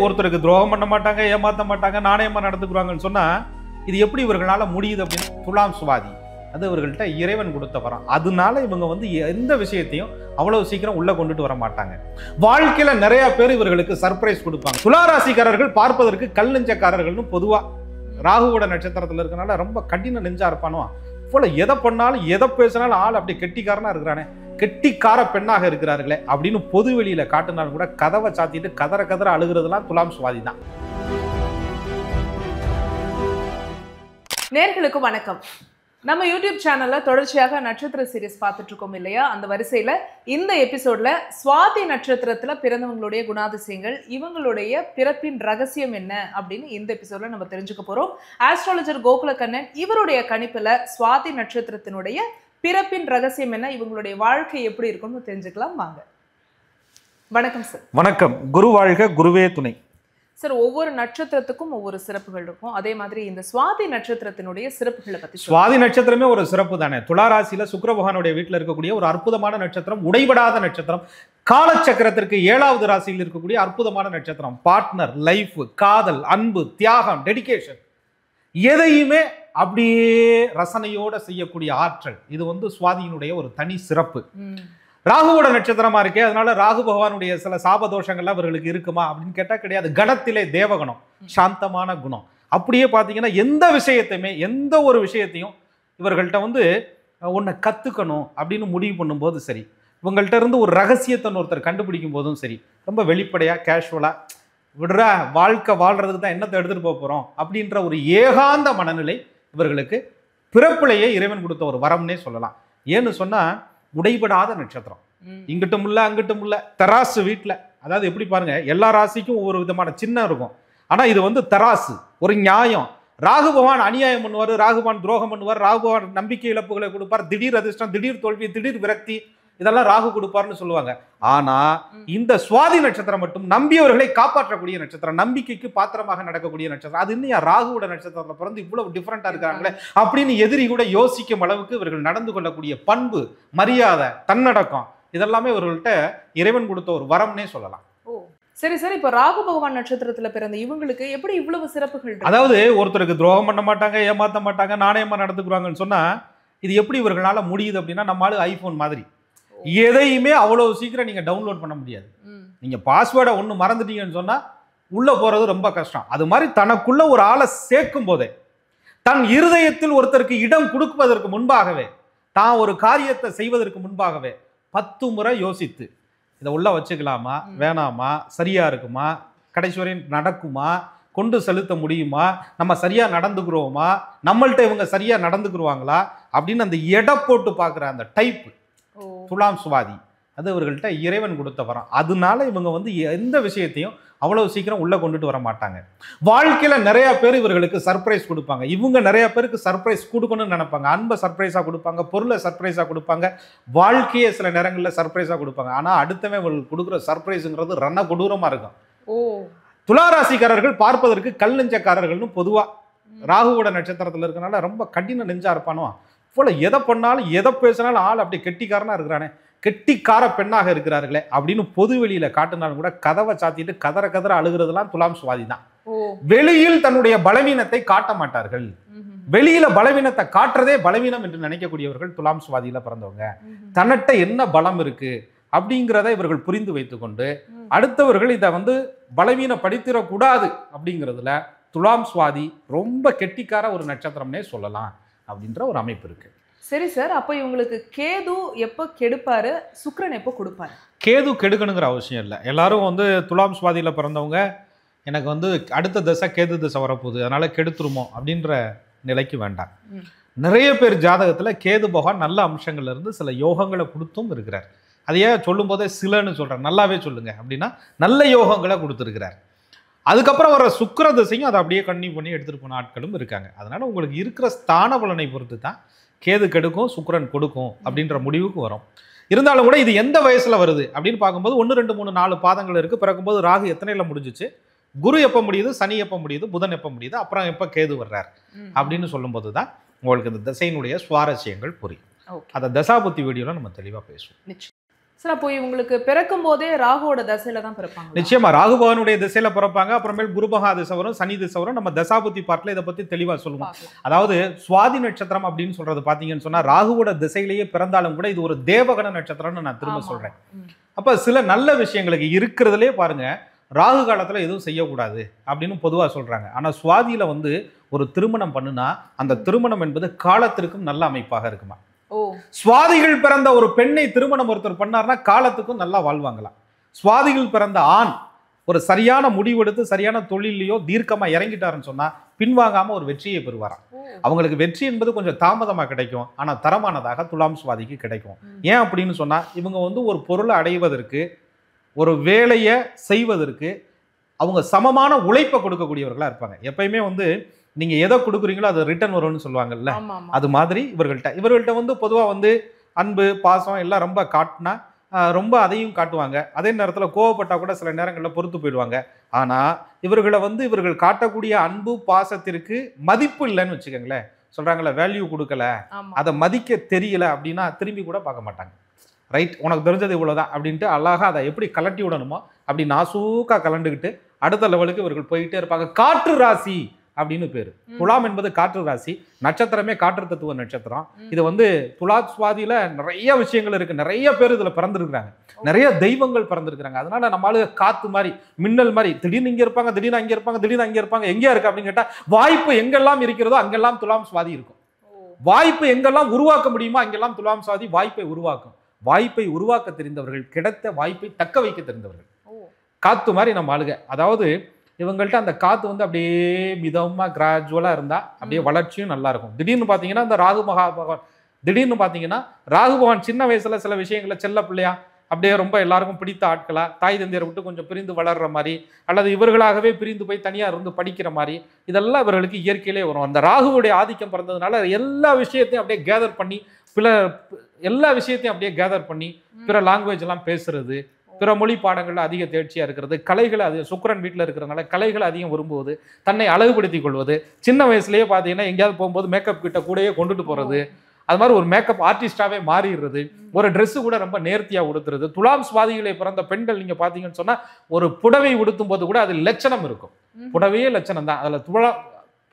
ஒருத்தருக்கு துரோகம் பண்ண மாட்டாங்க, ஏமாத்த மாட்டாங்க, நாணயமா நடந்துக்குவாங்கன்னு சொன்னா இது எப்படி இவர்களால முடியுது அப்படின்னு துலாம் சுவாதி அது இவர்கள்ட்ட இறைவன் கொடுத்த வரம். அதனால இவங்க வந்து எந்த விஷயத்தையும் அவ்வளவு சீக்கிரம் உள்ள கொண்டுட்டு வர மாட்டாங்க. வாழ்க்கையில நிறைய பேர் இவர்களுக்கு சர்ப்ரைஸ் கொடுப்பாங்க. துளாராசிக்காரர்கள் பார்ப்பதற்கு கல் நெஞ்சக்காரர்கள்னு பொதுவா ராகுவோட நட்சத்திரத்துல இருக்கனால ரொம்ப கடின நெஞ்சா இருப்பானோ போல எதை பண்ணாலும் எதை பேசினாலும் ஆள் அப்படி கெட்டிக்காரனா இருக்கிறானே, கெட்டிக்கார பெண்ணாக இருக்கிறார்களே அப்படின்னு பொது வெளியில காட்டினாலும் கூட கதவை சாத்திட்டு கதற கதற அழுகிறதுலாம் துலாம் சுவாதி தான். நேர்களுக்கு வணக்கம். நம்ம யூடியூப் சேனல்ல தொடர்ச்சியாக நட்சத்திர சீரிஸ் பார்த்துட்டு இருக்கோம் இல்லையா? அந்த வரிசையில இந்த எபிசோட்ல சுவாதி நட்சத்திரத்துல பிறந்தவங்களுடைய குணாதிசயங்கள், இவங்களுடைய பிறப்பின் ரகசியம் என்ன அப்படின்னு இந்த எபிசோட்ல நம்ம தெரிஞ்சுக்க போறோம். ஆஸ்ட்ராலஜர் கோகுலக்கண்ணன் இவருடைய கணிப்புல சுவாதி நட்சத்திரத்தினுடைய பிறப்பின் ரகசியம் என்ன, இவங்களுடைய வாழ்க்கை எப்படி இருக்கும்னு தெரிஞ்சுக்கலாம் வாங்க. வணக்கம் சார். வணக்கம். குரு வாழ்க, குருவே துணை. சார், ஒவ்வொரு நட்சத்திரத்துக்கும் ஒவ்வொரு சிறப்புகள் இருக்கும். அதே மாதிரி இந்த சுவாதி நட்சத்திரத்தினுடைய சிறப்புகளை பத்தி. சுவாதி நட்சத்திரமே ஒரு சிறப்பு தானே. துளாராசியில சுக்கிர பகவானுடைய வீட்டில் இருக்கக்கூடிய ஒரு அற்புதமான நட்சத்திரம், உடைபடாத நட்சத்திரம், காலச்சக்கரத்திற்கு 7வது ராசியில் இருக்கக்கூடிய அற்புதமான நட்சத்திரம். பார்ட்னர், லைஃப், காதல், அன்பு, தியாகம், டெடிகேஷன், எதையுமே அப்படியே ரசனையோட செய்யக்கூடிய ஆற்றல், இது வந்து சுவாதியினுடைய ஒரு தனி சிறப்பு. ராகுவோட நட்சத்திரமா இருக்கே, அதனால ராகு பகவானுடைய சில சாபதோஷங்கள்லாம் இவர்களுக்கு இருக்குமா அப்படின்னு கேட்டா கிடையாது. கணத்திலே தேவகுணம், சாந்தமான குணம். அப்படியே பார்த்தீங்கன்னா எந்த விஷயத்தையுமே எந்த ஒரு விஷயத்தையும் இவர்கள்ட்ட வந்து ஒன்றை கற்றுக்கணும் அப்படின்னு முடிவு பண்ணும்போது சரி, இவங்கள்ட்ட இருந்து ஒரு ரகசியத்தை ஒருத்தர் கண்டுபிடிக்கும் போதும் சரி, ரொம்ப வெளிப்படையாக கேஷுவலாக விடுற வாழ்க்கை வாழ்றதுக்கு தான் என்னத்தை எடுத்துகிட்டு போக போகிறோம் அப்படின்ற ஒரு ஏகாந்த மனநிலை இவர்களுக்கு பிறப்பிலேயே இறைவன் கொடுத்த ஒரு வரம்னே சொல்லலாம். ஏன்னு சொன்னால் உடைபடாத நட்சத்திரம், இங்கிட்டும் இல்லை அங்கிட்டும் இல்லை, தராசு வீட்டில். அதாவது எப்படி பாருங்க, எல்லா ராசிக்கும் ஒவ்வொரு விதமான சின்னம் இருக்கும். ஆனால் இது வந்து தராசு, ஒரு நியாயம். ராகு பகவான் அநியாயம் பண்ணுவார், ராகு பகவான் துரோகம் பண்ணுவார், ராகு பகவான் நம்பிக்கை இழப்புகளை கொடுப்பார், திடீர் அதிர்ஷ்டம், திடீர் தோல்வி, திடீர் விரக்தி, இதெல்லாம் ராகு கொடுப்பார்னு சொல்லுவாங்க. ஆனா இந்த சுவாதி நட்சத்திரம் மட்டும் நம்பியவர்களை காப்பாற்றக்கூடிய நட்சத்திரம், நம்பிக்கைக்கு பாத்திரமாக நடக்கக்கூடிய நட்சத்திரம். அது இன்னும் ராகுவோட நட்சத்திரத்துல பிறந்து இவ்வளவு டிஃபரெண்டா இருக்காங்களே அப்படின்னு எதிரி கூட யோசிக்கும் அளவுக்கு இவர்கள் நடந்து கொள்ளக்கூடிய பண்பு, மரியாதை, தன்னடக்கம், இதெல்லாமே இவர்கள்ட்ட இறைவன் கொடுத்த ஒரு வரம்னே சொல்லலாம். சரி சரி, இப்ப ராகு பகவான் நட்சத்திரத்துல பிறந்த இவங்களுக்கு எப்படி இவ்வளவு சிறப்புகள்? அதாவது ஒருத்தருக்கு துரோகம் பண்ண மாட்டாங்க, ஏமாத்த மாட்டாங்க, நாணயமா நடந்துக்குவாங்கன்னு சொன்னா இது எப்படி இவர்களால முடியுது அப்படின்னா, நம்மளால ஐபோன் மாதிரி எதையுமே அவ்வளவு சீக்கிரம் நீங்க டவுன்லோட் பண்ண முடியாது. நீங்க பாஸ்வேர்டை ஒன்று மறந்துட்டீங்கன்னு சொன்னா உள்ள போறது ரொம்ப கஷ்டம். அது மாதிரி தனக்குள்ள ஒரு ஆளை சேர்க்கும் போதே, தன் இருதயத்தில் ஒருத்தருக்கு இடம் கொடுப்பதற்கு முன்பாகவே, தான் ஒரு காரியத்தை செய்வதற்கு முன்பாகவே 10 முறை யோசித்து இதை உள்ள வச்சுக்கலாமா வேணாமா, சரியா இருக்குமா, கடைசி வரை நடக்குமா, கொண்டு செலுத்த முடியுமா, நம்ம சரியா நடந்துக்கிறோமா, நம்மள்ட்ட இவங்க சரியா நடந்துக்குருவாங்களா அப்படின்னு அந்த எடை போட்டு பார்க்குற அந்த டைப் துலாம் சுவாதி, அது இவர்கள்ட்ட இறைவன் கொடுத்த வரம். அதனால இவங்க வந்து எந்த விஷயத்தையும் அவ்வளவு சீக்கிரம் உள்ள கொண்டுட்டு வர மாட்டாங்க. வாழ்க்கையில நிறைய பேர் இவர்களுக்கு சர்ப்ரைஸ் கொடுப்பாங்க. இவங்க நிறைய பேருக்கு சர்ப்ரைஸ் கொடுக்கணும்னு நினைப்பாங்க. அன்பை சர்ப்ரைஸா கொடுப்பாங்க, பொருளை சர்ப்ரைஸா கொடுப்பாங்க, வாழ்க்கையை சில நேரங்களில் சர்ப்ரைஸா கொடுப்பாங்க. ஆனா அடுத்தவன் இவங்களுக்கு கொடுக்குற சர்ப்ரைஸுங்கிறது ரண கொடூரமா இருக்கும். துளாராசிக்காரர்கள் பார்ப்பதற்கு கல் நெஞ்சக்காரர்கள்னு பொதுவா ராகுவோட நட்சத்திரத்துல இருக்கனால ரொம்ப கடின நெஞ்சா இருப்பானோ போல எதை பண்ணாலும் எதை பேசினாலும் ஆள் அப்படி கெட்டிக்காரனா இருக்கிறானே, கெட்டிக்கார பெண்ணாக இருக்கிறார்களே அப்படின்னு பொது வெளியில காட்டினாலும் கூட கதவை சாத்திட்டு கதற கதற அழுகிறதுலாம் துலாம் சுவாதி தான். வெளியில் தன்னுடைய பலவீனத்தை காட்ட மாட்டார்கள். வெளியில பலவீனத்தை காட்டுறதே பலவீனம் என்று நினைக்கக்கூடியவர்கள் துலாம் சுவாதியில பிறந்தவங்க. தன்னிட்ட என்ன பலம் இருக்கு அப்படிங்கிறத இவர்கள் புரிந்து வைத்துக்கொண்டு அடுத்தவர்கள் இதை வந்து பலவீனப்படுத்திடக்கூடாது அப்படிங்கிறதுல துலாம் சுவாதி ரொம்ப கெட்டிக்கார ஒரு நட்சத்திரம்னே சொல்லலாம் அப்படின்ற ஒரு அமைப்பு இருக்கு. சரி சார், அப்ப இவங்களுக்கு கேது எப்போ கெடுப்பாரு, சுக்கிரன் எப்போ கொடுப்பாரு? கேது கெடுக்கணுங்கிற அவசியம் இல்லை. எல்லாரும் வந்து துலாம் சுவாதியில பிறந்தவங்க எனக்கு வந்து அடுத்த திசை கேது திசை வரப்போகுது அதனால கெடுத்துருமோ அப்படின்ற நிலைக்கு வேண்டாம். நிறைய பேர் ஜாதகத்துல கேது பகவான் நல்ல அம்சங்கள்ல இருந்து சில யோகங்களை கொடுத்தும் இருக்கிறார். அதையே சொல்லும் போதே சிலன்னு சொல்றேன், நல்லாவே சொல்லுங்க அப்படின்னா நல்ல யோகங்களை கொடுத்துருக்கிறார். அதுக்கப்புறம் வர சுக்கிர திசையும் அதை அப்படியே கன்னியூ பண்ணி எடுத்துட்டு போன ஆட்களும் இருக்காங்க. அதனால உங்களுக்கு இருக்கிற ஸ்தான பலனை பொறுத்து தான் கேது கெடுக்கும் சுக்கிரன் கொடுக்கும் அப்படின்ற முடிவுக்கு வரும். இருந்தாலும் கூட இது எந்த வயசுல வருது அப்படின்னு பார்க்கும்போது 1 2 3 4 பாதங்கள் இருக்கு. பிறக்கும்போது ராகு எத்தனைல முடிஞ்சிச்சு, குரு எப்போ முடியுது, சனி எப்போ முடியுது, புதன் எப்போ முடியுது, அப்புறம் எப்போ கேது வர்றார் அப்படின்னு சொல்லும்போது தான் உங்களுக்கு இந்த திசையினுடைய சுவாரஸ்யங்கள் புரியும். அதை தசாபுத்தி வீடியோல நம்ம தெளிவாக பேசுவோம். சார் அப்போ இவங்களுக்கு பிறக்கும் போதே ராகுவோட தசையில தான் பிறப்பாங்க? நிச்சயமா ராகு பகவானுடைய திசையில பிறப்பாங்க. அப்புறமேல் குருபகா திசை வரும், சனி திசை வரும். நம்ம தசாபுத்தி பார்ட்ல இதை பத்தி தெளிவா சொல்லுவோம். அதாவது சுவாதி நட்சத்திரம் அப்படின்னு சொல்றது பாத்தீங்கன்னு சொன்னா ராகுவோட திசையிலேயே பிறந்தாலும் கூட இது ஒரு தேவகண நட்சத்திரம்னு நான் திரும்ப சொல்றேன். அப்ப சில நல்ல விஷயங்களுக்கு இருக்கிறதுலே பாருங்க, ராகு காலத்துல எதுவும் செய்யக்கூடாது அப்படின்னு பொதுவா சொல்றாங்க. ஆனா சுவாதியில வந்து ஒரு திருமணம் பண்ணுனா அந்த திருமணம் என்பது காலத்திற்கும் நல்ல அமைப்பாக இருக்குமா. சுவாதிகள் பிறந்த ஒரு பெண்ணை திருமணம் ஒருத்தர் பண்ணார்னா காலத்துக்கும் நல்லா வாழ்வாங்களாம். சுவாதிகள் பிறந்த ஆண் ஒரு சரியான முடிவெடுத்து சரியான தொழிலையோ தீர்க்கமா இறங்கிட்டாருன்னு சொன்னா பின்வாங்காம ஒரு வெற்றியை பெறுவாராம். அவங்களுக்கு வெற்றி என்பது கொஞ்சம் தாமதமா கிடைக்கும், ஆனா தரமானதாக துலாம் சுவாதிக்கு கிடைக்கும். ஏன் அப்படின்னு சொன்னா இவங்க வந்து ஒரு பொருளை அடைவதற்கு, ஒரு வேலையை செய்வதற்கு அவங்க சமமான உழைப்பை கொடுக்கக்கூடியவர்களா இருப்பாங்க. எப்பயுமே வந்து நீங்க எதை கொடுக்குறீங்களோ அது ரிட்டர்ன் வரும்னு சொல்லுவாங்கல்ல, அது மாதிரி இவர்கள்ட்ட வந்து பொதுவா வந்து அன்பு பாசம் எல்லாம் ரொம்ப காட்டினா ரொம்ப அதையும் காட்டுவாங்க. அதே நேரத்தில் கோவப்பட்டா கூட சில நேரங்களில் பொறுத்து போயிடுவாங்க. ஆனா இவர்கள் காட்டக்கூடிய அன்பு பாசத்திற்கு மதிப்பு இல்லைன்னு வச்சுக்கோங்களேன், சொல்றாங்கல்ல வேல்யூ கொடுக்கல, அதை மதிக்க தெரியல அப்படின்னா திரும்பி கூட பார்க்க மாட்டாங்க. ரைட், உனக்கு தெரிஞ்சது இவ்வளவுதான் அப்படின்ட்டு அழகா அதை எப்படி கலட்டி விடணுமோ அப்படி நாசூக்கா கலண்டுக்கிட்டு அடுத்த லெவலுக்கு இவர்கள் போயிட்டே இருப்பாங்க. காற்று ராசி அப்படின்னு பேரு. துலாம் என்பது காற்று ராசி, நட்சத்திரமே காற்று தத்துவ நட்சத்திரம். இது வந்து துலா சுவாதியில நிறைய விஷயங்கள் இருக்கு, நிறைய பேர் இதுல பிறந்திருக்கிறாங்க, நிறைய தெய்வங்கள் பிறந்திருக்கிறாங்க. அதனால நம்மளால காத்து மாதிரி மின்னல் மாதிரி திடீர்னு இங்க இருப்பாங்க, திடீர்னு அங்க இருப்பாங்க, திடீர்னு அங்க இருப்பாங்க. எங்கேயா இருக்கு அப்படின்னு கேட்டா வாய்ப்பு எங்கெல்லாம் இருக்கிறதோ அங்கெல்லாம் துலாம் சுவாதி இருக்கும். வாய்ப்பு எங்கெல்லாம் உருவாக்க முடியுமோ அங்கெல்லாம் துலாம் சுவாதி வாய்ப்பை உருவாக்கும். வாய்ப்பை உருவாக்க தெரிந்தவர்கள், கிடைத்த வாய்ப்பை தக்க வைக்க தெரிந்தவர்கள். காத்து மாதிரி நம்ம ஆளுக. அதாவது இவங்கள்ட்ட அந்த காத்து வந்து அப்படியே மிதமா கிராஜுவலா இருந்தா அப்படியே வளர்ச்சியும் நல்லா இருக்கும். திடீர்னு பாத்தீங்கன்னா இந்த ராகு பகவான் திடீர்னு பாத்தீங்கன்னா ராகு பகவான் சின்ன வயசுல சில விஷயங்களை செல்ல பிள்ளையா அப்படியே ரொம்ப எல்லாருக்கும் பிடித்த ஆட்களா தாய் தந்தையரை விட்டு கொஞ்சம் பிரிந்து வளர்ற மாதிரி, அல்லது இவர்களாகவே பிரிந்து போய் தனியா இருந்து படிக்கிற மாதிரி, இதெல்லாம் இவர்களுக்கு இயற்கையிலே வரும். அந்த ராகுவுடைய ஆதிக்கம் பிறந்ததுனால எல்லா விஷயத்தையும் அப்படியே கேதர் பண்ணி எல்லா விஷயத்தையும் அப்படியே கேதர் பண்ணி பிற லாங்குவேஜ் எல்லாம் பேசுறது, பிற மொழி பாடங்கள்ல அதிக தேர்ச்சியா இருக்கிறது, கலைகளை அதிக சுக்கிரன் வீட்டில் இருக்கிறதுனால கலைகளை அதிகம் விரும்புவது, தன்னை அழகுபடுத்திக் கொள்வது, சின்ன வயசுலயே பார்த்தீங்கன்னா எங்கேயாவது போகும்போது மேக்கப் கிட்ட கூடயே கொண்டுட்டு போறது, அது மாதிரி ஒரு மேக்கப் ஆர்டிஸ்டாவே மாறிடுறது, ஒரு ட்ரெஸ் கூட ரொம்ப நேர்த்தியா உடுத்துறது. துலாம் சுவாதிகளை பிறந்த பெண்கள் நீங்க பாத்தீங்கன்னு சொன்னா ஒரு புடவை உடுத்தும் போது கூட அது லட்சணம் இருக்கும். புடவையே லட்சணம் தான்,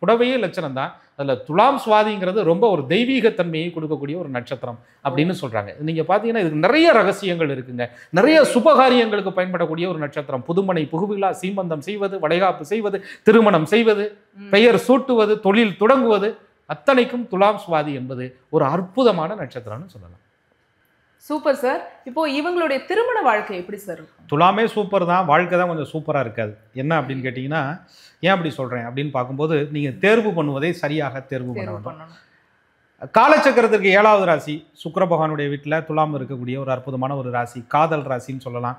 புடவையே லட்சணம் தான். அதுல துலாம் சுவாதிங்கிறது ரொம்ப ஒரு தெய்வீக தன்மையை கொடுக்கக்கூடிய ஒரு நட்சத்திரம் அப்படின்னு சொல்றாங்க. நீங்க பாத்தீங்கன்னா இதுக்கு நிறைய ரகசியங்கள் இருக்குங்க. நிறைய சுபகாரியங்களுக்கு பயன்படக்கூடிய ஒரு நட்சத்திரம். புதுமனை புகுவிழா, சீமந்தம் செய்வது, வளைகாப்பு செய்வது, திருமணம் செய்வது, பெயர் சூட்டுவது, தொழில் தொடங்குவது, அத்தனைக்கும் துலாம் சுவாதி என்பது ஒரு அற்புதமான நட்சத்திரம்னு சொல்லலாம். Super sir. இப்போ இவங்களுடைய திருமண வாழ்க்கை எப்படி சார்? துலாமே சூப்பர் தான், வாழ்க்கை தான் கொஞ்சம் சூப்பராக இருக்காது. என்ன அப்படின்னு கேட்டிங்கன்னா, ஏன் அப்படி சொல்கிறேன் அப்படின்னு பார்க்கும்போது நீங்கள் தேர்வு பண்ணுவதை சரியாக தேர்வு பண்ண வேண்டும். காலச்சக்கரத்திற்கு 7வது ராசி சுக்கிர பகவானுடைய வீட்டில் துலாம் இருக்கக்கூடிய ஒரு அற்புதமான ஒரு ராசி, காதல் ராசின்னு சொல்லலாம்.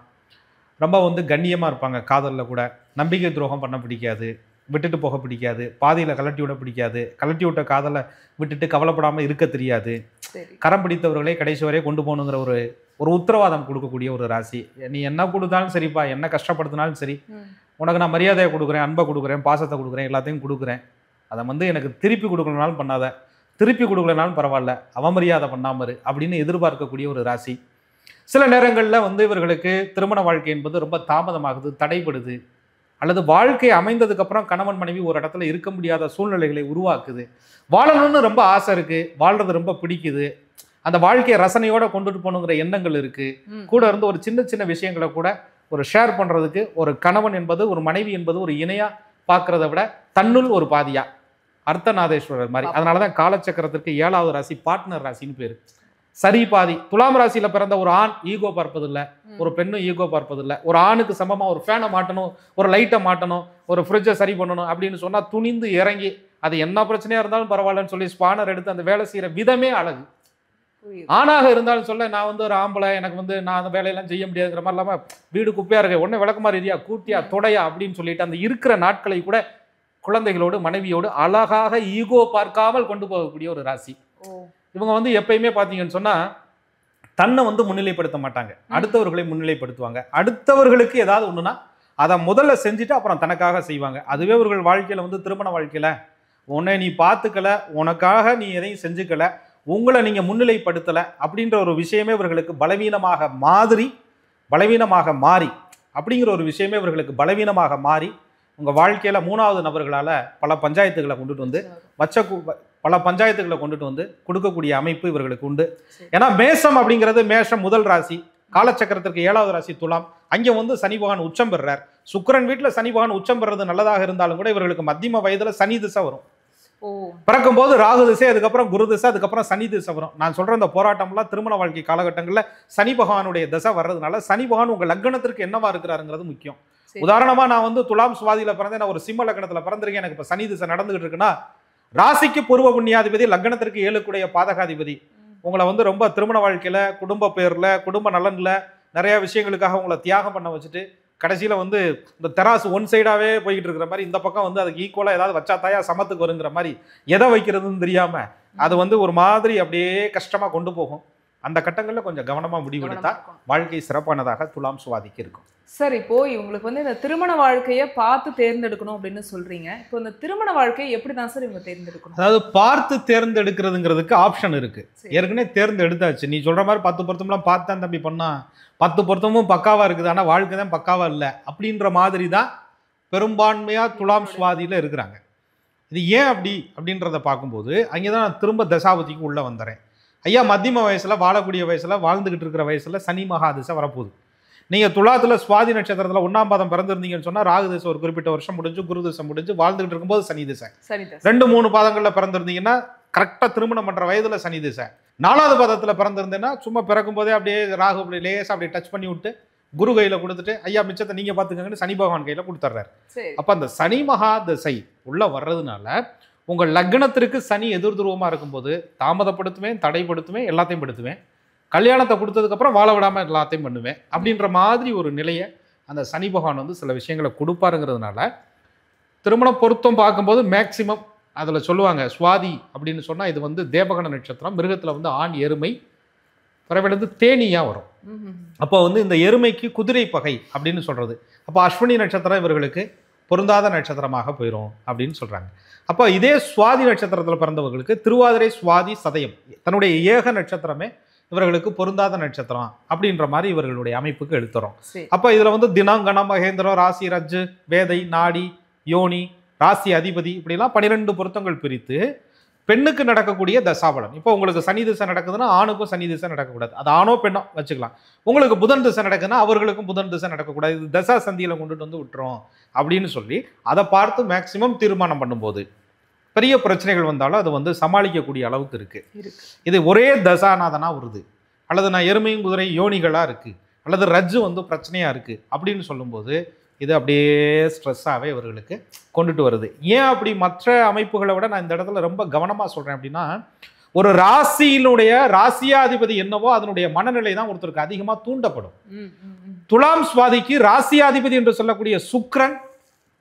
ரொம்ப வந்து கண்ணியமாக இருப்பாங்க. காதலில் கூட நம்பிக்கை துரோகம் பண்ண பிடிக்காது, விட்டுட்டு போக பிடிக்காது, பாதியில் கலட்டி விட பிடிக்காது, கலட்டி விட்ட காதலை விட்டுட்டு கவலைப்படாமல் இருக்க தெரியாது, கரம் பிடித்தவர்களே கடைசி வரையே கொண்டு போகணுங்கிற ஒரு உத்தரவாதம் கொடுக்கக்கூடிய ஒரு ராசி. நீ என்ன கொடுத்தாலும் சரிப்பா, என்ன கஷ்டப்படுத்தினாலும் சரி, உனக்கு நான் மரியாதையை கொடுக்குறேன், அன்பை கொடுக்குறேன், பாசத்தை கொடுக்குறேன், எல்லாத்தையும் கொடுக்குறேன், அதை வந்து எனக்கு திருப்பி கொடுக்கலனாலும் பண்ணாத, திருப்பி கொடுக்கலனாலும் பரவாயில்ல, அவமரியாதை பண்ணாமரு அப்படின்னு எதிர்பார்க்கக்கூடிய ஒரு ராசி. சில நேரங்களில் வந்து இவர்களுக்கு திருமண வாழ்க்கை என்பது ரொம்ப தாமதமாகுது, தடைபடுது, அல்லது வாழ்க்கை அமைந்ததுக்கு அப்புறம் கணவன் மனைவி ஒரு இடத்துல இருக்க முடியாத சூழ்நிலைகளை உருவாக்குது. வாழணும்னு ரொம்ப ஆசை இருக்கு, வாழ்றது ரொம்ப பிடிக்குது, அந்த வாழ்க்கையை ரசனையோட கொண்டுட்டு போகணுங்கிற எண்ணங்கள் இருக்கு. கூட இருந்து ஒரு சின்ன சின்ன விஷயங்களை கூட ஒரு ஷேர் பண்றதுக்கு ஒரு கணவன் என்பது, ஒரு மனைவி என்பது ஒரு இணையா பார்க்கறத விட தன்னுள் ஒரு பாதியா, அர்த்தநாதேஸ்வரர் மாதிரி. அதனாலதான் காலச்சக்கரத்திற்கு 7வது ராசி பார்ட்னர் ராசின்னு பேரு. சரி பாதி. துலாம் ராசியில பிறந்த ஒரு ஆண் ஈகோ பார்ப்பதில்லை, ஒரு பெண்ணும் ஈகோ பார்ப்பதில்லை. ஒரு ஆணுக்கு சமமா ஒரு ஃபேனை மாட்டணும், ஒரு லைட்டை மாட்டணும், ஒரு ஃப்ரிட்ஜை சரி பண்ணணும் அப்படின்னு சொன்னா துணிந்து இறங்கி அது என்ன பிரச்சனையா இருந்தாலும் பரவாயில்லன்னு சொல்லி ஸ்பானர் எடுத்து அந்த வேலை செய்யற விதமே அழகு. ஆணாக இருந்தாலும் சொல்ல, நான் வந்து ஒரு ஆம்பளை, எனக்கு வந்து நான் அந்த வேலையெல்லாம் செய்ய முடியாதுங்கிற மாதிரி இல்லாம வீடு குப்பையா இருக்கு, உடனே விளக்குமாறு எரியா, கூட்டியா, தொடையா அப்படின்னு சொல்லிட்டு அந்த இருக்கிற நாட்களை கூட குழந்தைகளோடு மனைவியோடு அழகாக ஈகோ பார்க்காமல் கொண்டு போகக்கூடிய ஒரு ராசி. இவங்க வந்து எப்பயுமே பார்த்தீங்கன்னு சொன்னா தன்னை வந்து முன்னிலைப்படுத்த மாட்டாங்க, அடுத்தவர்களை முன்னிலைப்படுத்துவாங்க. அடுத்தவர்களுக்கு ஏதாவது ஒண்ணுன்னா அதை முதல்ல செஞ்சுட்டு அப்புறம் தனக்காக செய்வாங்க. அதுவே இவர்கள் வாழ்க்கையில வந்து திருமண வாழ்க்கையில உன்னை நீ பார்த்துக்கல, உனக்காக நீ எதையும் செஞ்சுக்கல, உங்களை நீங்கள் முன்னிலைப்படுத்தலை அப்படின்ற ஒரு விஷயமே இவர்களுக்கு பலவீனமாக மாறி அப்படிங்கிற ஒரு விஷயமே இவர்களுக்கு பலவீனமாக மாறி உங்கள் வாழ்க்கையில் 3வது நபர்களால் பல பஞ்சாயத்துகளை கொண்டுட்டு வந்து பல பஞ்சாயத்துகளை கொண்டுட்டு வந்து கொடுக்கக்கூடிய அமைப்பு இவர்களுக்கு உண்டு. ஏன்னா மேஷம் அப்படிங்கிறது மேஷம் முதல் ராசி, காலச்சக்கரத்திற்கு 7வது ராசி துலாம். அங்கே வந்து சனி பகவான் உச்சம் பெறுறார். சுக்கிரன் வீட்டில் சனி பகவான் உச்சம் பெறுறது நல்லதாக இருந்தாலும் கூட இவர்களுக்கு மத்தியம வயதில் சனி திசை வரும். பிறக்கும் போது ராகு திசை, அதுக்கப்புறம் குரு திசை, அதுக்கப்புறம் சனி திசை வரும். நான் சொல்ற இந்த போராட்டம்லாம் திருமண வாழ்க்கை காலகட்டங்களில் சனி பகவானுடைய திசை வர்றதுனால சனி பகவான் உங்க லக்னத்திற்கு என்னவா இருக்கிறாருங்கிறது முக்கியம். உதாரணமா நான் வந்து துலாம் சுவாதியில பிறந்தேன், நான் ஒரு சிம்ம லக்னத்துல பிறந்திருக்கேன், எனக்கு இப்ப சனி திசை நடந்துகிட்டு இருக்குன்னா ராசிக்கு பூர்வ புண்ணியாதிபதி, லக்னத்திற்கு 7 பாதகாதிபதி உங்களை வந்து ரொம்ப திருமண வாழ்க்கையில குடும்ப பேர்ல குடும்ப நலன்ல நிறைய விஷயங்களுக்காக உங்களை தியாகம் பண்ண வச்சுட்டு கடைசியில் வந்து இந்த தெராசு ஒன் சைடாகவே போய்கிட்டு இருக்கிற மாதிரி இந்த பக்கம் வந்து அதுக்கு ஈக்குவலாக ஏதாவது வச்சா தாயா சமத்துக்கு வருங்கிற மாதிரி எதை வைக்கிறதுன்னு தெரியாமல் அது வந்து ஒரு மாதிரி அப்படியே கஷ்டமாக கொண்டு போகும். அந்த கட்டங்களில் கொஞ்சம் கவனமாக முடிவெடுத்தா வாழ்க்கை சிறப்பானதாக துலாம் சுவாதிக்கு இருக்கும். சார், இப்போ இவங்களுக்கு வந்து இந்த திருமண வாழ்க்கையை பார்த்து தேர்ந்தெடுக்கணும் அப்படின்னு சொல்றீங்க. இப்போ இந்த திருமண வாழ்க்கையை எப்படி தான் சார் இவங்க தேர்ந்தெடுக்கணும்? அதாவது பார்த்து தேர்ந்தெடுக்கிறதுங்கிறதுக்கு ஆப்ஷன் இருக்கு. ஏற்கனவே தேர்ந்தெடுத்தாச்சு. நீ சொல்ற மாதிரி 10 பொருத்தம்லாம் பார்த்து தான் தம்பி பண்ணா 10 பொருத்தமும் பக்காவா இருக்குது, ஆனால் வாழ்க்கை தான் பக்காவா இல்லை அப்படின்ற மாதிரி தான் பெரும்பான்மையா துலாம் சுவாதியில இருக்கிறாங்க. இது ஏன் அப்படின்றத பார்க்கும்போது அங்கேதான் நான் திரும்ப தசாபதிக்கு உள்ள வந்துறேன். ஐயா மத்தியம வயசுல வாழக்கூடிய வயசுல வாழ்ந்துகிட்டு இருக்கிற வயசுல சனி மகாதிசை வரப்போகுது. நீங்க துலாத்துல சுவாதி நட்சத்திரத்துல 1ஆம் பாதம் பிறந்திருந்தீங்கன்னு சொன்னா ராகு திசை ஒரு குறிப்பிட்ட வருஷம் முடிஞ்சு குரு திசை முடிஞ்சு வாழ்ந்துகிட்டு இருக்கும்போது சனி திசை. 2-3 பாதங்கள்ல பிறந்திருந்தீங்கன்னா கரெக்டா திருமணம் பண்ற வயதுல சனி திசை. 4வது பாதத்துல பிறந்திருந்தேன்னா சும்மா பிறக்கும் போதே அப்படியே ராகு அப்படி லேசா அப்படியே டச் பண்ணி விட்டு குரு கையில கொடுத்துட்டு ஐயா மிச்சத்தை நீங்க பாத்துக்கங்கன்னு சனி பகவான் கையில கொடுத்துட்றாரு. அப்ப அந்த சனி மகா திசை உள்ள வர்றதுனால உங்கள் லக்னத்திற்கு சனி எதிர் துருவமா இருக்கும்போது தாமதப்படுத்துவேன், தடைப்படுத்துவேன், எல்லாத்தையும் படுத்துவேன், கல்யாணத்தை கொடுத்ததுக்கப்புறம் வாழ விடாமல் எல்லாத்தையும் பண்ணுவேன் அப்படின்ற மாதிரி ஒரு நிலையை அந்த சனி பகவான் வந்து சில விஷயங்களை கொடுப்பாருங்கிறதுனால திருமண பொருத்தம் பார்க்கும்போது மேக்சிமம் அதில் சொல்லுவாங்க சுவாதி அப்படின்னு சொன்னால் இது வந்து தேவகண நட்சத்திரம், மிருகத்தில் வந்து ஆண் எருமை, பிறவிலிருந்து தேனியாக வரும். அப்போ வந்து இந்த எருமைக்கு குதிரை பகை அப்படின்னு சொல்கிறது. அப்போ அஸ்வினி நட்சத்திரம் இவர்களுக்கு பொருந்தாத நட்சத்திரமாக போயிடும் அப்படின்னு சொல்கிறாங்க. அப்போ இதே சுவாதி நட்சத்திரத்தில் பிறந்தவர்களுக்கு திருவாதிரை சுவாதி சதயம் தன்னுடைய ஏக நட்சத்திரமே இவர்களுக்கு பொருந்தாத நட்சத்திரம் அப்படின்ற மாதிரி இவர்களுடைய அமைப்புக்கு எடுத்துறோம். அப்போ இதில் வந்து தினம் கணம் மகேந்திரம் ராசி ரஜ்ஜு வேதை நாடி யோனி ராசி அதிபதி இப்படிலாம் 12 பொருத்தங்கள் பிரித்து பெண்ணுக்கு நடக்கக்கூடிய தசாபலன். இப்போ உங்களுக்கு சனி திசை நடக்குதுன்னா ஆணுக்கும் சனி திசை நடக்கக்கூடாது, அது ஆணோ பெண்ணோ வச்சுக்கலாம். உங்களுக்கு புதன் திசை நடக்குதுன்னா அவர்களுக்கும் புதன் திசை நடக்கக்கூடாது, இது தசா சந்தியில் கொண்டுட்டு வந்து விட்டுரும் அப்படின்னு சொல்லி அதை பார்த்து மேக்சிமம் தீர்மானம் பண்ணும்போது பெரிய பிரச்சனைகள் வந்தாலும் அது வந்து சமாளிக்கக்கூடிய அளவுக்கு இருக்கு. இது ஒரே தசாநாதனா வருது, அல்லது நான் எருமையும் குதிரை யோனிகளா இருக்கு, அல்லது ரஜ்ஜு வந்து பிரச்சனையா இருக்கு அப்படின்னு சொல்லும்போது இது அப்படியே ஸ்ட்ரெஸ்ஸாகவே இவர்களுக்கு கொண்டுட்டு வருது. ஏன் அப்படி மற்ற அமைப்புகளை விட நான் இந்த இடத்துல ரொம்ப கவனமாக சொல்கிறேன் அப்படின்னா, ஒரு ராசியினுடைய ராசியாதிபதி என்னவோ அதனுடைய மனநிலை தான் ஒருத்தருக்கு அதிகமாக தூண்டப்படும். துலாம் சுவாதிக்கு ராசியாதிபதி என்று சொல்லக்கூடிய சுக்கிரன்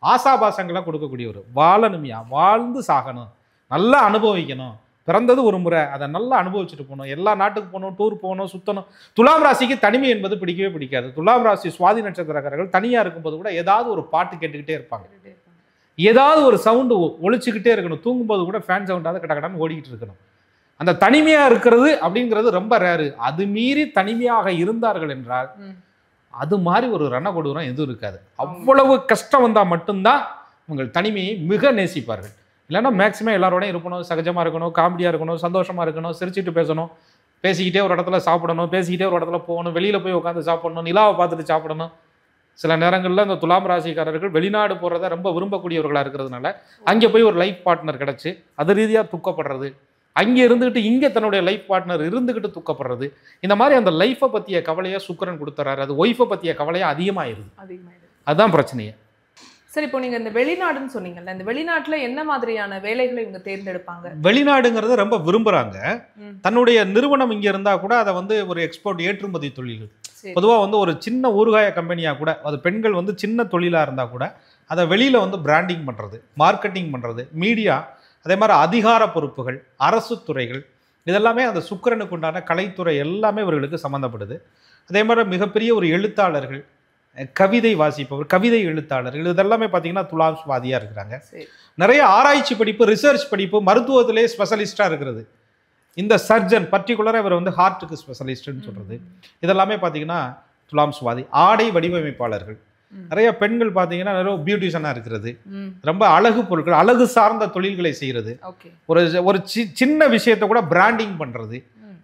ஆசாபாசங்களை கொடுக்கக்கூடியவர். வாழணுமையா, வாழ்ந்து சாகணும், நல்லா அனுபவிக்கணும், பிறந்தது ஒரு முறை, அதை நல்லா அனுபவிச்சுட்டு போகணும், எல்லா நாட்டுக்கு போகணும், டூர் போகணும், சுற்றணும். துலாம் ராசிக்கு தனிமை என்பது பிடிக்கவே பிடிக்காது. துலாம் ராசி சுவாதி நட்சத்திரக்காரர்கள் தனியாக இருக்கும்போது கூட ஏதாவது ஒரு பாட்டு கேட்டுக்கிட்டே இருப்பாங்க, ஏதாவது ஒரு சவுண்டு ஒழிச்சுக்கிட்டே இருக்கணும், தூங்கும்போது கூட ஃபேன் சவுண்டாவது கடகடான்னு ஓடிக்கிட்டு இருக்கணும். அந்த தனிமையாக இருக்கிறது அப்படிங்கிறது ரொம்ப ரேரு. அது மீறி தனிமையாக இருந்தார்கள் என்றால் அது மாதிரி ஒரு ரணகொடூரம் எதுவும் இருக்காது. அவ்வளவு கஷ்டம் வந்தால் மட்டும்தான் உங்கள் தனிமையை மிக நேசிப்பார்கள். இல்லைன்னா மேக்ஸிமம் எல்லாரோடையும் இருக்கணும், சகஜமாக இருக்கணும், காமெடியாக இருக்கணும், சந்தோஷமாக இருக்கணும், சிரிச்சுட்டு பேசணும், பேசிக்கிட்டே ஒரு இடத்துல சாப்பிடணும், பேசிக்கிட்டே ஒரு இடத்துல போகணும், வெளியில் போய் உட்காந்து சாப்பிடணும், நிலாவை பார்த்துட்டு சாப்பிடணும். சில நேரங்களில் இந்த துலாம் ராசிக்காரர்கள் வெளிநாடு போகிறத ரொம்ப விரும்பக்கூடியவர்களாக இருக்கிறதுனால அங்கே போய் ஒரு லைஃப் பார்ட்னர் கிடச்சி அது ரீதியாக துக்கப்படுறது, அங்கே இருந்துக்கிட்டு இங்கே தன்னுடைய லைஃப் பார்ட்னர் இருந்துக்கிட்டு துக்கப்படுறது, இந்த மாதிரி அந்த லைஃப்பை பற்றிய கவலையை சுக்கிரன் கொடுத்துறாரு. அது ஒய்ஃபை பற்றிய கவலையாக அதிகமாகிடுது. அதுதான் பிரச்சனையே. சரி, இப்போ நீங்க இந்த வெளிநாடுன்னு சொன்னீங்கல்ல, இந்த வெளிநாட்டுல என்ன மாதிரியான வேலைகளை இவங்க தேர்ந்தெடுப்பாங்க? வெளிநாடுங்கிறத ரொம்ப விரும்புறாங்க. தன்னுடைய நிறுவனம் இங்க இருந்தா கூட அதை வந்து ஒரு எக்ஸ்போர்ட் ஏற்றுமதி தொழில், பொதுவா வந்து ஒரு சின்ன ஊறுகாய கம்பெனியா கூட, அது பெண்கள் வந்து சின்ன தொழிலா இருந்தா கூட அதை வெளியில வந்து பிராண்டிங் பண்றது, மார்க்கெட்டிங் பண்றது, மீடியா, அதே மாதிரி அதிகார பொறுப்புகள், அரசு துறைகள், இதெல்லாமே அந்த சுக்கிரனுக்கு உண்டான கலைத்துறை எல்லாமே இவர்களுக்கு சம்மந்தப்படுது. அதே மாதிரி மிகப்பெரிய ஒரு எழுத்தாளர்கள், கவிதை வாசிப்பவர், கவிதை எழுத்தாளர்கள், இதெல்லாமே பார்த்தீங்கன்னா துலாம் சுவாதியாக இருக்கிறாங்க. நிறைய ஆராய்ச்சி படிப்பு, ரிசர்ச் படிப்பு, மருத்துவத்திலே ஸ்பெஷலிஸ்டாக இருக்கிறது, இந்த சர்ஜன் பர்டிகுலராக இவர் வந்து ஹார்ட்டுக்கு ஸ்பெஷலிஸ்ட்னு சொல்கிறது, இதெல்லாமே பார்த்தீங்கன்னா துலாம் சுவாதி. ஆடை வடிவமைப்பாளர்கள், நிறைய பெண்கள் பார்த்தீங்கன்னா நிறைய பியூட்டிஷனாக இருக்கிறது, ரொம்ப அழகு பொருட்கள், அழகு சார்ந்த தொழில்களை செய்கிறது, ஒரு சின்ன விஷயத்தை கூட பிராண்டிங் பண்ணுறது,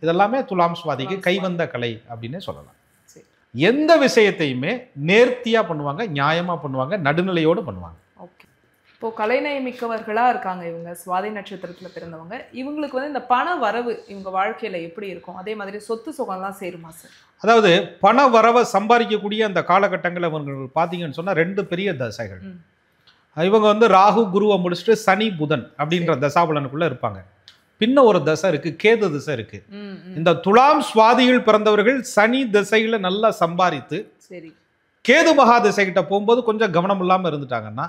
இதெல்லாமே துலாம் சுவாதிக்கு கைவந்த கலை அப்படின்னு சொல்லலாம். எந்த விஷயத்தையுமே நேர்த்தியாக பண்ணுவாங்க, நியாயமாக பண்ணுவாங்க, நடுநிலையோடு பண்ணுவாங்க. ஓகே, இப்போ கலைநயமிக்கவர்களா இருக்காங்க இவங்க சுவாதி நட்சத்திரத்துல பிறந்தவங்க. இவங்களுக்கு வந்து இந்த பண வரவு இவங்க வாழ்க்கையில எப்படி இருக்கும், அதே மாதிரி சொத்து சுகம்லாம் சேருமா சார்? அதாவது பண வரவை சம்பாதிக்கக்கூடிய அந்த காலகட்டங்களில் இவங்க பார்த்தீங்கன்னு சொன்னால் 2 பெரிய தசைகள். இவங்க வந்து ராகு குருவை முடிச்சுட்டு சனி புதன் அப்படின்ற தசாபலனுக்குள்ள இருப்பாங்க. பின்ன ஒரு தசை இருக்கு, கேது தசை இருக்கு. இந்த துலாம் சுவாதியில் பிறந்தவர்கள் சனி திசையில நல்லா சம்பாதித்து கேது மகா திசை கிட்ட போகும்போது கொஞ்சம் கவனம் இல்லாம இருந்துட்டாங்கன்னா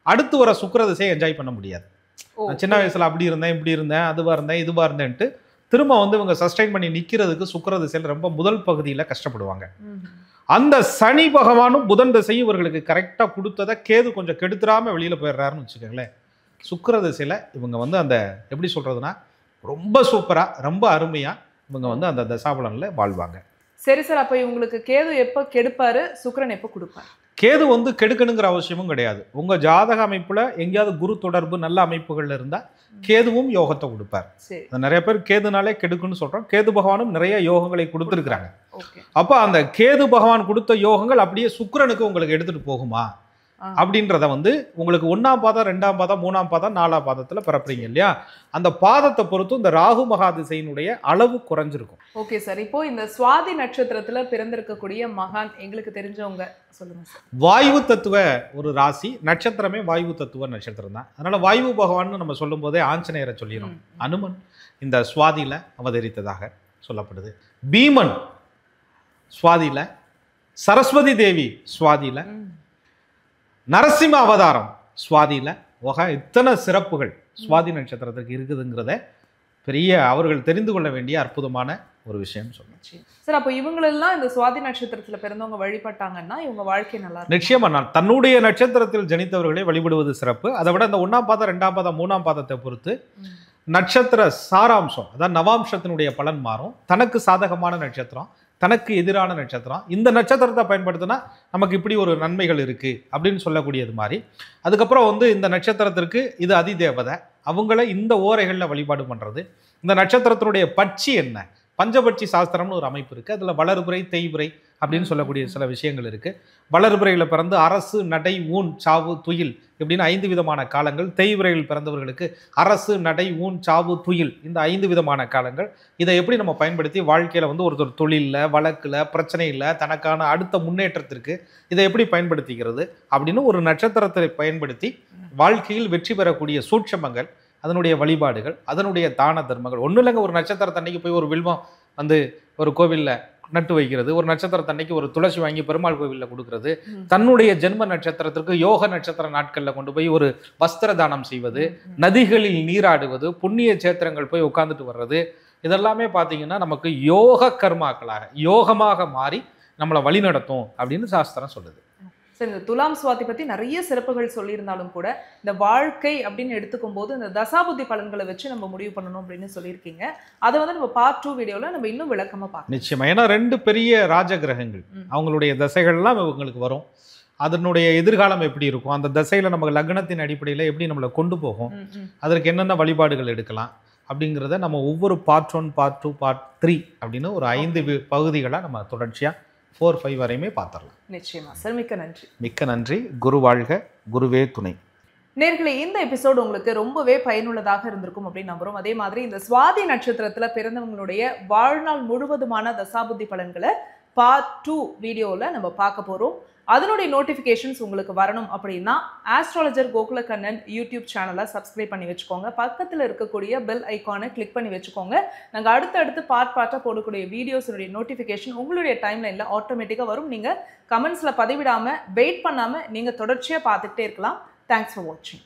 அடுத்து வர சுக்கிர திசையை என்ஜாய் பண்ண முடியாது. சின்ன வயசுல அப்படி இருந்தேன், இப்படி இருந்தேன், அதுவா இருந்தேன், இதுவா இருந்தேன்ட்டு திரும்ப வந்து இவங்க சஸ்டைன் பண்ணி நிக்கிறதுக்கு சுக்கிர திசையில ரொம்ப முதல் பகுதியில கஷ்டப்படுவாங்க. அந்த சனி பகவானும் புதன் திசையும் இவர்களுக்கு கரெக்டா கொடுத்ததை கேது கொஞ்சம் கெடுத்துடாம வெளியில போயிடுறாருன்னு வச்சுக்கோங்களேன். சுக்கிர திசையில இவங்க வந்து அந்த எப்படி சொல்றதுன்னா ரொம்ப சூப்பரா, ரொம்ப அருமையா இவங்க வந்து அந்த தசாபலன்ல வாழ்வாங்க. சரி சார், அப்ப இவங்களுக்கு கேது எப்ப கெடுப்பாரு, சுக்கிரன் எப்ப கொடுப்பாரு? கேது வந்து கெடுக்கணுங்கிற அவசியமும் கிடையாது. உங்க ஜாதக அமைப்புல எங்கேயாவது குரு தொடர்பு நல்ல அமைப்புகள்ல இருந்தா கேதுவும் யோகத்தை கொடுப்பார். நிறைய பேர் கேதுனாலே கெடுக்குன்னு சொல்றோம். கேது பகவானும் நிறைய யோகங்களை கொடுத்துருக்காங்க. அப்ப அந்த கேது பகவான் கொடுத்த யோகங்கள் அப்படியே சுக்கிரனுக்கு உங்களுக்கு எடுத்துட்டு போகுமா அப்படின்றத வந்து உங்களுக்கு 1ஆம் பாதம், 2ஆம் பாதம், 3ஆம் பாதம், 4ஆம் பாதத்துல பிறப்பீங்க இல்லையா, அந்த பாதத்தை பொறுத்து இந்த ராகு மகா திசையினுடைய அளவு குறைஞ்சிருக்கும். ஓகே சார், இப்போ இந்த சுவாதி நட்சத்திரத்துல பிறந்திருக்கக்கூடிய மகான் எங்களுக்கு தெரிஞ்சவங்க சொல்லுங்க சார். வாயு தத்துவ ஒரு ராசி, நட்சத்திரமே வாயு தத்துவ நட்சத்திரம் தான். அதனால வாயு பகவான் நம்ம சொல்லும் போதே ஆஞ்சநேயரை சொல்லிடும். அனுமன் இந்த சுவாதியில அவதரித்ததாக சொல்லப்படுது. பீமன் சுவாதியில, சரஸ்வதி தேவி சுவாதியில, நரசிம்ம அவதாரம் சுவாதியில, இத்தனை சிறப்புகள் சுவாதி நட்சத்திரத்துக்கு இருக்குதுங்கிறத பெரிய அவர்கள் தெரிந்து கொள்ள வேண்டிய அற்புதமான ஒரு விஷயம் சொல்லுங்க சார். அப்போ இவங்களெல்லாம் இந்த சுவாதி நட்சத்திரத்துல பிறந்தவங்க வழிபட்டாங்கன்னா இவங்க வாழ்க்கை நல்லா இருக்கும். நிச்சயமா நான் தன்னுடைய நட்சத்திரத்தில் ஜனித்தவர்களை வழிபடுவது சிறப்பு. அதை விட இந்த 1ஆம் பாதம், 2ஆம் பாதம், 3ஆம் பாதத்தை பொறுத்து நட்சத்திர சாராம்சம், அதாவது நவாம்சத்தினுடைய பலன் மாறும். தனக்கு சாதகமான நட்சத்திரம், தனக்கு எதிரான நட்சத்திரம், இந்த நட்சத்திரத்தை பயன்படுத்தினா நமக்கு இப்படி ஒரு நன்மைகள் இருக்கு அப்படின்னு சொல்லக்கூடியது மாதிரி. அதுக்கப்புறம் வந்து இந்த நட்சத்திரத்திற்கு இது அதிதேவதை, அவங்கள இந்த ஓரைகளில் வழிபாடு பண்றது. இந்த நட்சத்திரத்தினுடைய பட்சி என்ன, பஞ்சபட்சி சாஸ்திரம்னு ஒரு அமைப்பு இருக்கு. அதுல வளர்புரை, தேய்புரை அப்படின்னு சொல்லக்கூடிய சில விஷயங்கள் இருக்கு. வளர்புரையில் பிறந்து அரசு, நடை, ஊன், சாவு, துயில் இப்படின்னு 5 விதமான காலங்கள். தேய்புரையில் பிறந்தவர்களுக்கு அரசு, நடை, ஊன், சாவு, துயில் இந்த 5 விதமான காலங்கள். இதை எப்படி நம்ம பயன்படுத்தி வாழ்க்கையில வந்து ஒருத்தர் தொழிலில், வழக்குல, பிரச்சனை இல்லை, தனக்கான அடுத்த முன்னேற்றத்திற்கு இதை எப்படி பயன்படுத்திக்கிறது அப்படின்னு ஒரு நட்சத்திரத்தை பயன்படுத்தி வாழ்க்கையில் வெற்றி பெறக்கூடிய சூட்சமங்கள், அதனுடைய வழிபாடுகள், அதனுடைய தான தர்மங்கள். ஒன்றும் இல்லைங்க, ஒரு நட்சத்திரத்தன்னைக்கு போய் ஒரு வில்வம் வந்து ஒரு கோவிலில் நட்டு வைக்கிறது, ஒரு நட்சத்திரத்தன்னைக்கு ஒரு துளசி வாங்கி பெருமாள் கோவிலில் கொடுக்கறது, தன்னுடைய ஜென்ம நட்சத்திரத்திற்கு யோக நட்சத்திர நாட்களில் கொண்டு போய் ஒரு வஸ்திர தானம் செய்வது, நதிகளில் நீராடுவது, புண்ணிய சேத்திரங்கள் போய் உட்கார்ந்துட்டு வர்றது, இதெல்லாமே பார்த்தீங்கன்னா நமக்கு யோக கர்மாக்களாக யோகமாக மாறி நம்மளை வழி நடத்தும் அப்படின்னு சாஸ்திரம் சொல்லுது. சரி, இந்த துலாம் சுவாதி பத்தி நிறைய சிறப்புகள் சொல்லியிருந்தாலும் கூட இந்த வாழ்க்கை அப்படின்னு எடுத்துக்கும் போது இந்த தசாபுத்தி பலன்களை வச்சு நம்ம முடிவு பண்ணணும் அப்படின்னு சொல்லியிருக்கீங்க. அதை வந்து நம்ம பார்ட் 2 வீடியோல நம்ம இன்னும் விளக்கமா பார்க்கலாம். நிச்சயமா, ஏன்னா 2 பெரிய ராஜகிரகங்கள், அவங்களுடைய தசைகள்லாம் இவங்களுக்கு வரும். அதனுடைய எதிர்காலம் எப்படி இருக்கும், அந்த தசையில நம்ம லக்னத்தின் அடிப்படையில் எப்படி நம்மளை கொண்டு போகும், அதற்கு என்னென்ன வழிபாடுகள் எடுக்கலாம் அப்படிங்கிறத நம்ம ஒவ்வொரு பார்ட் 1, பார்ட் 2, பார்ட் 3 அப்படின்னு ஒரு 5 பகுதிகளாக நம்ம தொடர்ச்சியா 4, 5 வரையுமே பார்த்துடலாம். நிச்சயமா சார், மிக்க நன்றி. மிக்க நன்றி. குரு வாழ்க, குருவே துணை. நேர்களே, இந்த எபிசோடு உங்களுக்கு ரொம்பவே பயனுள்ளதாக இருந்திருக்கும் அப்படின்னு நம்புறோம். அதே மாதிரி இந்த சுவாதி நட்சத்திரத்துல பிறந்தவங்களுடைய வாழ்நாள் முழுவதுமான தசாபுத்தி பலன்களை பார்ட் 2 வீடியோவில் நம்ம பார்க்க போறோம். அதனுடைய நோட்டிஃபிகேஷன்ஸ் உங்களுக்கு வரணும் அப்படின்னா ஆஸ்ட்ராலஜர் கோகுலக்கண்ணன் யூடியூப் சேனலை சப்ஸ்கிரைப் பண்ணி வச்சுக்கோங்க. பக்கத்தில் இருக்கக்கூடிய பெல் ஐக்கானை கிளிக் பண்ணி வச்சுக்கோங்க. நாங்கள் அடுத்தடுத்து பார்ட்டாக போடக்கூடிய வீடியோஸுடைய நோட்டிஃபிகேஷன் உங்களுடைய டைம்லைனில் ஆட்டோமேட்டிக்காக வரும். நீங்கள் கமெண்ட்ஸில் பதிவிடாமல் வெயிட் பண்ணாமல் நீங்கள் தொடர்ச்சியாக பார்த்துக்கிட்டே இருக்கலாம். தேங்க்ஸ் ஃபார் வாட்சிங்.